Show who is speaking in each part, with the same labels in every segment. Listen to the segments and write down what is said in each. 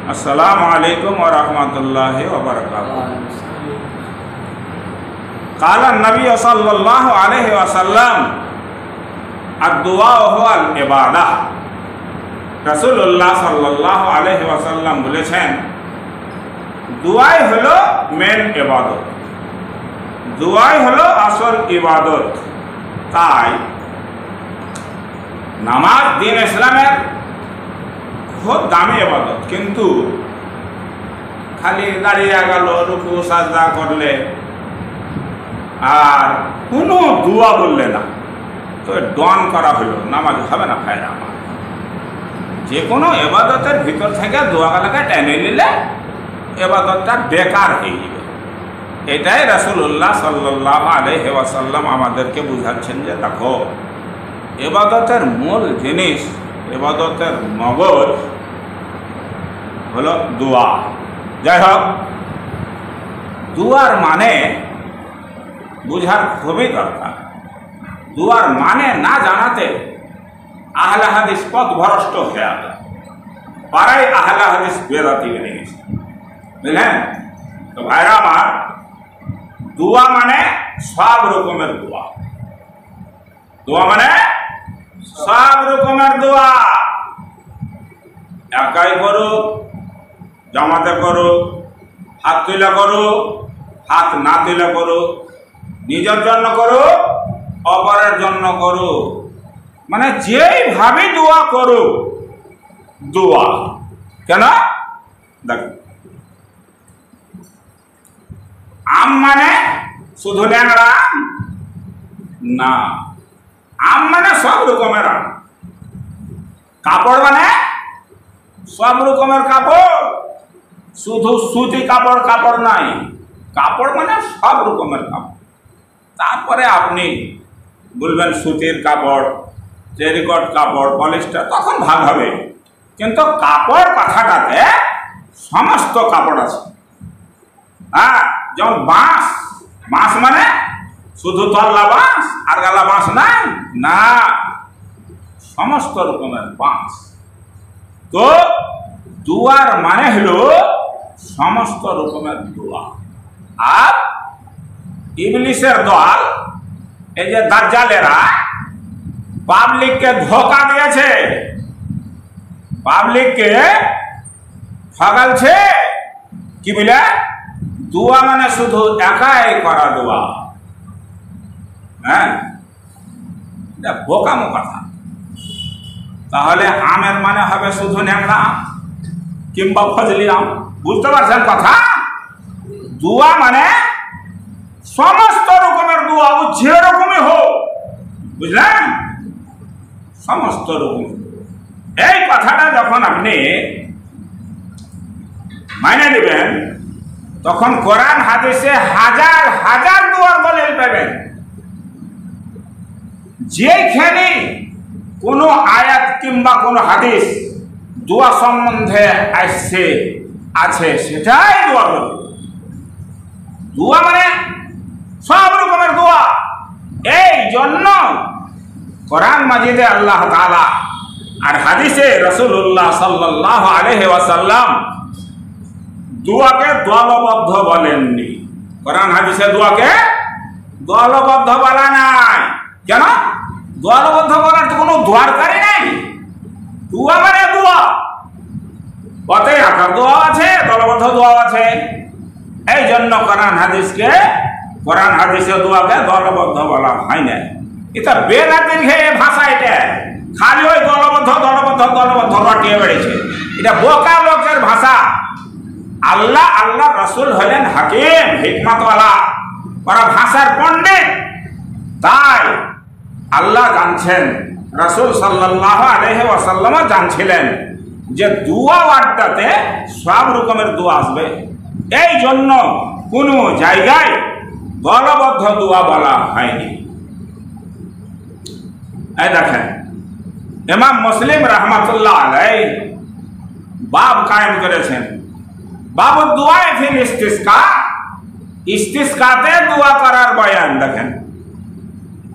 Speaker 1: अस्सलामु अलैकुम व रहमतुल्लाहि व बरकातुहू। क़ाल नबी सल्लल्लाहु अलैहि वसल्लम अद्दुआ हुवल इबादह। রাসূলুল্লাহ সাল্লাল্লাহু আলাইহি ওয়াসাল্লাম বলেছেন, দুআই হলো মেন ইবাদত, দুআই হলো আসল ইবাদত। তাই নামাজ দ্বীন ইসলামের খুব দামি ইবাদত, কিন্তু খালি দাঁড়িয়ে গেল রুকু সাজদা করলে আর কোনো দোয়া বললে না, তো ডন করা হলো, নামাজ হবে না। ভাইরা আমার, যে কোনো ইবাদতের ভিতর থেকে দোয়াগুলোকে টেনে নিলে ইবাদতটা বেকার হয়ে যাবে। এটাই রাসূলুল্লাহ সাল্লাল্লাহু আলাইহি ওয়াসাল্লাম আমাদেরকে বুঝাচ্ছেন যে দেখো, ইবাদতের মূল জিনিস, ইবাদতের মগজ হলো দোয়া। যাই হোক, দোয়ার মানে বুঝার খুবই দরকার। দোয়ার মানে না জানাতে আহলে হাদিস পথভ্রষ্ট হয়ে গেল, পাড়ায় আহলে হাদিস বেদাতি হয়ে গেছে, বুঝলেন তো ভাইরা আমার। দোয়া মানে সব রকমের দোয়া, দোয়া মানে সব রকমের দোয়া। একাই করো, জামাতে করো, হাত তুলে করো, হাত না তুলে করো, নিজের জন্য করো, অপরের জন্য করো, মানে যেইভাবে দোয়া করো দোয়া। কেন? দেখো, আম মানে শুধু ন্যাংরা না, আম মানে সব রকমের আম। কাপড় মানে সব রকমের কাপড়, শুধু সুতি কাপড় কাপড় নাই, কাপড় মানে সব রকমের কাপড়। তারপরে আপনি বলবেন সুতির কাপড়, টেরিকট কাপড়, পলিস্টার, তখন ভাগ হবে। কিন্তু কাপড় কথাটাতে সমস্ত কাপড় আছে। হ্যাঁ, যেমন বাঁশ, বাঁশ মানে শুধু তল্লা বাঁশ আর গালা বাঁশ নাই না, সমস্ত রকমের বাঁশ। তো দোয়ার মানে হলো সমস্ত রকমের দোয়া। আর ইবলিসের দল, এই যে দাজ্জালেরা পাবলিককে ধোঁকা দিয়েছে, পাবলিককে ঠকালছে। কি বলে? দোয়া মানে শুধু একাই করা দোয়া। হ্যাঁ, এটা বোকামো কথা। তাহলে আমের মানে হবে শুধু ন্যাংরা আম কিংবা ফজলি আম। বুঝতে পারছেন কথা? দোয়া মানে সমস্ত রকমের দোয়া, ও যেরকমই হোক, বুঝলেন, সমস্ত রকম। এই কথাটা যখন আপনি মানে নেবেন, তখন কোরআন হাদিসে হাজার হাজার দোয়ার দলিল পাবেন। যেখানে কোনো আয়াত কিংবা কোনো হাদিস দোয়া সম্বন্ধে আসছে আছে, সেটাই দোয়া বলে। দোয়া মানে সব রকমের দোয়া। এই জন্য কোরআন মাজিদে আল্লাহ তাআলা আর হাদিসে রাসূলুল্লাহ সাল্লাল্লাহু আলাইহি ওয়াসাল্লাম দোয়াকে দলবদ্ধ বলেননি। কোরআন হাদিসে দোয়াকে দলবদ্ধ বলা নাই। কেন? দলবদ্ধ বলার তো কোনো দরকারই নাই। দোয়া মানে দোয়া, পথে আকার দোয়া আছে, দলবদ্ধ দোয়া আছে। এই জন্য কোরআন হাদিসে দোয়াকে দলবদ্ধ বলা হয় না। এটা বেদাতির ভাষা, এটা খালি ওই দলবদ্ধ দলবদ্ধ দলবদ্ধ রটিয়ে বেড়েছে। এটা বোকা লোকের ভাষা। আল্লাহ আল্লাহ রাসূল হলেন হাকিম, হিকমতওয়ালা, ওরা ভাষার পণ্ডিত। তাই আল্লাহ জানছেন, রাসূল সাল্লাল্লাহু আলাইহি ওয়াসাল্লাম জানছিলেন যে দোয়া ওয়ার্ডটাতে সব রকমের দোয়া আসবে। এই জন্য কোনো জায়গায় দলবদ্ধ দোয়া বলা হয়নি। এই দেখেন, ইমাম মুসলিম রাহমাতুল্লাহ আলাইহি বাব কায়েম করেছেন, বাবু দোয়া ফিল ইস্তিসকা, ইস্তিসকাতে দোয়া করার বয়ান। দেখেন,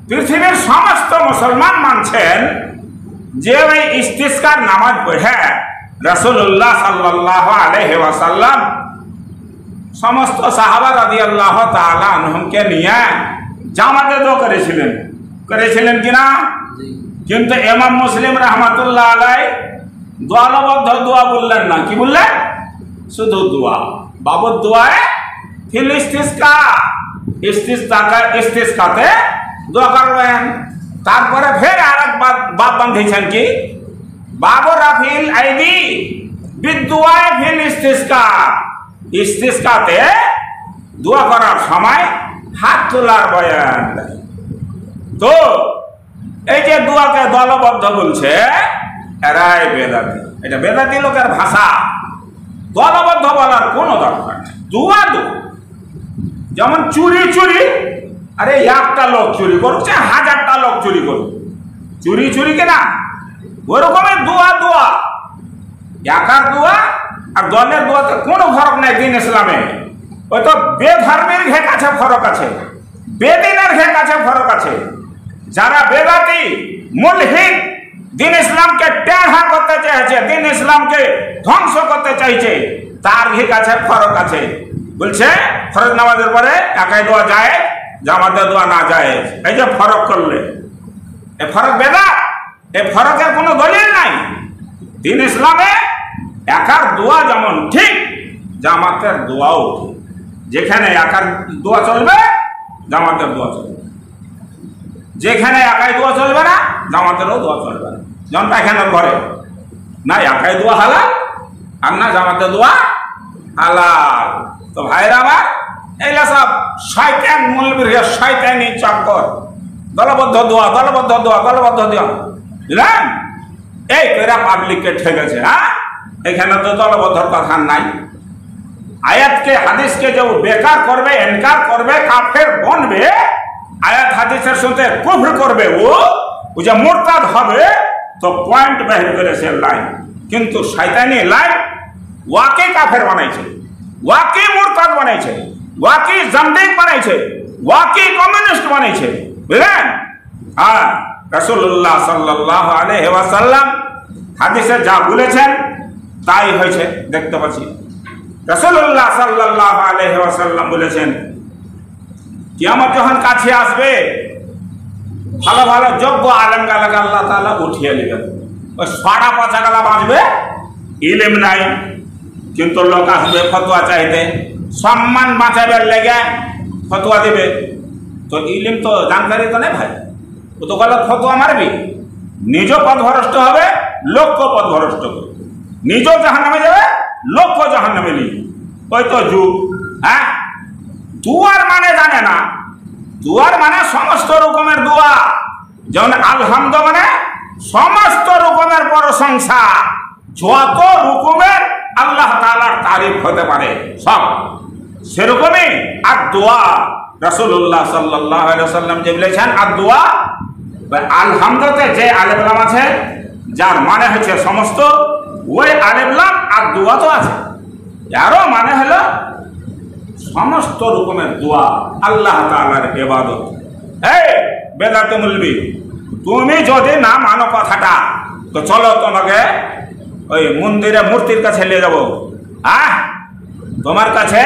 Speaker 1: পৃথিবীর সমস্ত মুসলমান মানছেন যে ওই ইস্তিসকার নামাজ পড়ে রাসূলুল্লাহ সাল্লাল্লাহু আলাইহি ওয়াসাল্লাম সমস্ত সাহাবা রাদিয়াল্লাহু তাআলা আনহুমকে নিয়ে জামাতে দোয়া করেছিলেন কিনা? কিন্তু ইমাম মুসলিম রাহমাতুল্লাহ আলাইহি দলবদ্ধ দোয়া বললেন না। কি বললেন? শুধু দোয়া। বাবুর দোয়ায় ফিল ইস্তিসকা, ইস্তিসকাতে দোয়া করবেন। তারপরে ফের আরেক বাব বাঁধিয়েছেন কি? বাবু রাফিল আইদি বিদুয়ায়ে ফিল ইস্তিসকা, ইস্তিসকাতে দোয়া করার সময় হাত তোলার বয়ান। তো এই যে দোয়াকে দলবদ্ধ বলছে, এরাই বেদাতি। এটা বেদাতি লোকের ভাষা। দলবদ্ধ বলার কোনো দরকার নেই। দোয়া যেমন চুরি, আরে একটা লোক চুরি করছে, 1000টা লোক চুরি করুক, চুরি কেনা ওরকমের দোয়া। একার দোয়া আর দলের দোয়াতে কোনো ফরক নাই দিন ইসলামে। ওই তো বেধর্মের ঘে কাছে ফরক আছে, বেদিনের ঘে কাছে ফরক আছে। যারা বেদাতি মুলহিদ দিন ইসলামকে টেढ़ा করতে চাইছে, দিন ইসলামকে ধ্বংস করতে চাইছে, তার ঘে কাছে ফরক আছে। বলছে ফরজ নামাজের পরে একাই দোয়া যায়, জামাতে দোয়া না যায়। এই যে ফরক করলে, এ ফরক বেদাত, এ ফরকের কোনো দলিল নাই। দিন ইসলামে একার দোয়া যেমন ঠিক, জামাতের দোয়াও ঠিক। যেখানে একার দোয়া চলবে, জামাতের দোয়া চলবে। যেখানে একাই দোয়া চলবে না, জামাতেরও দোয়া চলবে না। যেমন পায়খানার ঘরে না একাই দোয়া হালাল, আর না জামাতের দোয়া হালাল। তো ভাইরা আমার, এইগুলা সব শয়তান মৌলবীর শয়তানি চক্কর। দলবদ্ধ দোয়া বুঝলেন? এই পেরা পাবলিককে ঠেকেছে। হ্যাঁ, এখানে তো দলবদ্ধর কথা নাই। আয়াতকে হাদিসকে যে বেকার করবে, ইনকার করবে, কাফের বনবে, আয়াত হাদিসের সাথে কুফর করবে, ও যে মুরতাদ হবে, তো পয়েন্ট বের করেছে লাইন। কিন্তু শয়তানি লাইন ওয়াকে কাফের বানাইছে, ওয়াকে মুরতাদ বানাইছে, ওয়াকে জান্দিক বানাইছে, ওয়াকে কমিউনিস্ট বানাইছে। বুঝলেন? হ্যাঁ, রাসূলুল্লাহ সাল্লাল্লাহু আলাইহি ওয়াসাল্লাম হাদিসে যা বলেছেন তাই হয়েছে, দেখতে পাচ্ছি। রাসূলুল্লাহ সাল্লাল্লাহু আলাইহি ওয়াসাল্লাম বলেছেন, কিয়ামত যখন কাছে আসবে, ভালো ভালো যোগ্য আলেম গালাকে আল্লাহ তাআলা উঠিয়ে নেবেন। ওই 5.5 গালা বাঁচবে, ইলম নাই, কিন্তু লোক আসবে ফতোয়া চাইতে, সম্মান বাঁচাবার লেগে ফতোয়া দেবে। তো ইলম তো জানকারি তো নেই ভাই, ও তো গলত ফতোয়া মারবি, নিজ পথভ্রষ্ট হবে, লোককে পথভ্রষ্ট করবে, নিজেও জাহান্নামে যাবে, লোককে জাহান্নামে নিয়ে। ওই তো যুগ। হ্যাঁ, দুয়ার মানে জানে না। দুয়ার মানে সমস্ত রকমের দোয়া। যেমন আলহামদ মানে সমস্ত রকমের প্রশংসা, যত রকমের আল্লাহ তাআলার তারিফ হতে পারে সব, সেরকমই আর দোয়া। রাসূলুল্লাহ সাল্লাল্লাহু আলাইহি ওয়াসাল্লাম যে বলেছেন আর দোয়া, আলহামদতে যে আলেম আছে, যার মানে হচ্ছে সমস্ত, ওই আলেম আর দোয়া তো আছে। আরো মানে হলো সমস্ত রকমের দোয়া, আল্লাহ তাআলার ইবাদত। এই বেদাতে মুলবি, তুমি যদি না মানো কথাটা, তো চলো তোমাকে ওই মন্দিরে মূর্তির কাছে নিয়ে যাবো। তোমার কাছে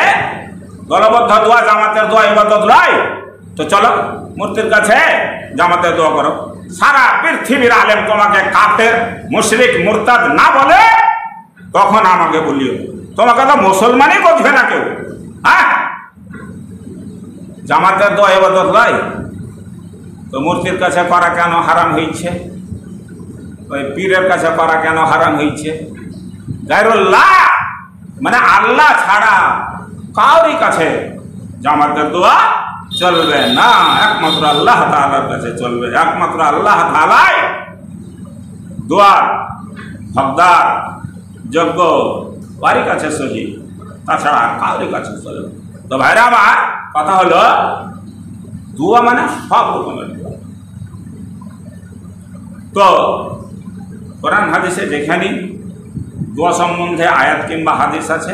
Speaker 1: দলবদ্ধ দোয়া, জামাতের দোয়া ইবাদত নয়, তো চলো মূর্তির কাছে জামাতের দোয়া করো। সারা পৃথিবীর আলেম তোমাকে কাফের, মুশরিক, মুরতাদ না বলে, তখন আমাকে বলিও। তোমাকে তো মুসলমানই বুঝবে না কেউ। জামাতের দোয়া ইবাদত নয়, তো মূর্তির কাছে করা কেন হারাম হয়েছে? ওই পীরের কাছে করা কেন হারাম হয়েছে? গায়রুল্লাহ মানে আল্লাহ ছাড়া কাউরি কাছে জামাতের দোয়া চলবে না, একমাত্র আল্লাহ তাআলার কাছে চলবে। একমাত্র আল্লাহ তাআলাই দোয়ার হকদার, যোগ্য, বাড়ি কাছে সহি, তাছাড়া কাউরি কাছে চলবে। তো ভাইরা আমার কথা হলো, দোয়া মানে সব রকমের দোয়া। তো কোরআন হাদিসে যেখানে দোয়া সম্বন্ধে আয়াত কিংবা হাদিস আছে,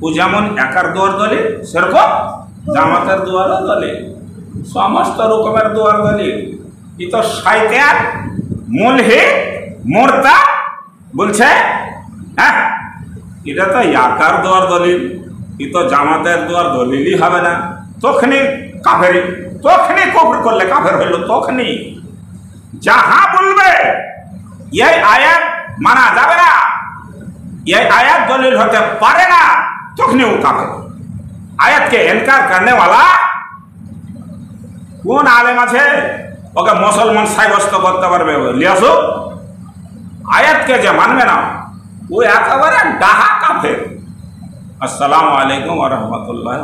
Speaker 1: ও যেমন একার দোয়ার দলিল, সেরকম জামাতের দোয়ারও দলিল, সমস্ত রকমের দোয়ার দলিল। এই তো শয়তান, মুলহিদ, মুরতাদ বলছে হ্যাঁ, এটা তো ইয়াকার দোয়ার দলিল, এ তো জামাতের দোয়ার দলিলই হবে না। তখনই কাফেরি, তখনই কফর করলে কাফের হইল। তখনই যাহা বলবে এই আয়াত মানা যাবে না, এই আয়াত দলিল হতে পারে না, তখনই ও কাফের। আয়াতকে ইনকার করনে वाला কোন আলেম আছে ওকে মুসলমান সাব্যস্ত করতে পারবে? লিয়াসো, আয়াতকে যে মানবে না ও একেবারে ডাহা কাফের। আসসালামু আলাইকুম ওয়া রাহমাতুল্লাহ।